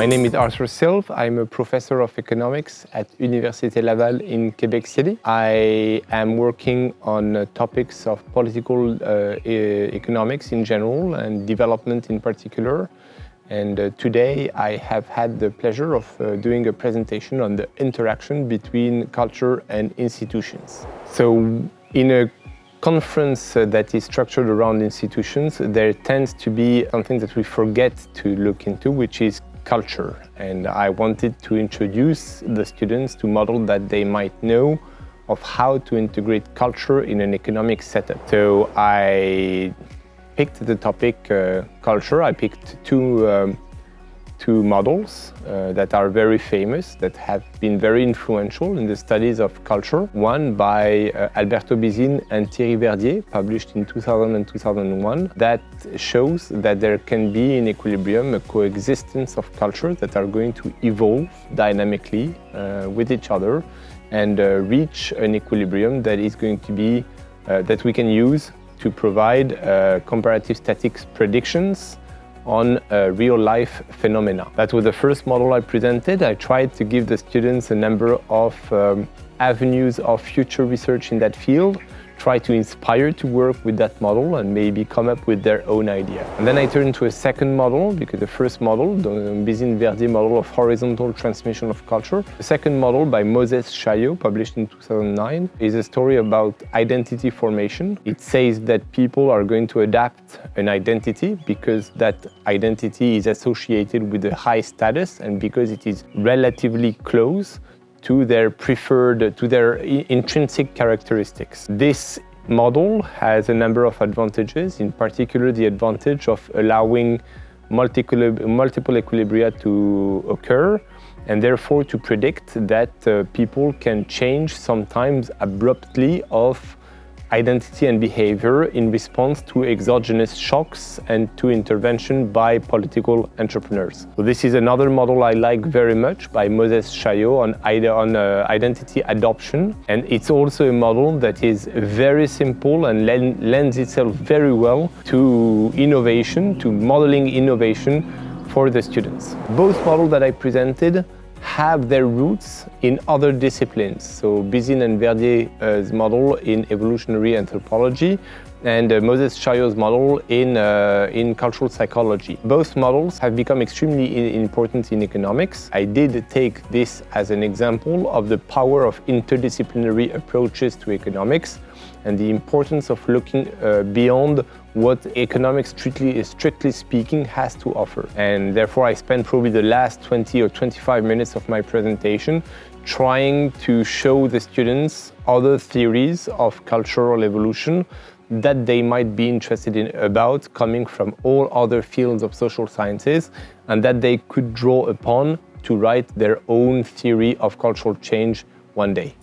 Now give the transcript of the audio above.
My name is Arthur Silve. I'm a professor of economics at Université Laval in Quebec City. I am working on topics of political economics in general and development in particular. And today I have had the pleasure of doing a presentation on the interaction between culture and institutions. So in a conference that is structured around institutions, there tends to be something that we forget to look into, which is culture. And I wanted to introduce the students to models that they might know of how to integrate culture in an economic setup. So I picked the topic culture. I picked two models that are very famous, that have been very influential in the studies of culture. One by Alberto Bizin and Thierry Verdier, published in 2000 and 2001, that shows that there can be in equilibrium a coexistence of cultures that are going to evolve dynamically with each other and reach an equilibrium that is going to be, that we can use to provide comparative statistics predictions on real-life phenomena. That was the first model I presented. I tried to give the students a number of avenues of future research in that field, try to inspire to work with that model and maybe come up with their own idea. And then I turned to a second model, because the first model, the Bizin-Verdier model of horizontal transmission of culture. The second model by Moses Chaillot, published in 2009, is a story about identity formation. It says that people are going to adapt an identity because that identity is associated with a high status and because it is relatively close to their preferred, to their intrinsic characteristics. This model has a number of advantages, in particular the advantage of allowing multiple equilibria to occur, and therefore to predict that people can change sometimes abruptly of identity and behavior in response to exogenous shocks and to intervention by political entrepreneurs. So this is another model I like very much by Moses Chaillot on identity adoption. And it's also a model that is very simple and lends itself very well to innovation, to modeling innovation for the students. Both models that I presented have their roots in other disciplines. So Bizin and Verdier's model in evolutionary anthropology and Moses Chaillot's model in cultural psychology. Both models have become extremely important in economics. I did take this as an example of the power of interdisciplinary approaches to economics and the importance of looking beyond what economics, strictly speaking, has to offer. And therefore, I spent probably the last 20 or 25 minutes of my presentation trying to show the students other theories of cultural evolution that they might be interested in about, coming from all other fields of social sciences, and that they could draw upon to write their own theory of cultural change one day.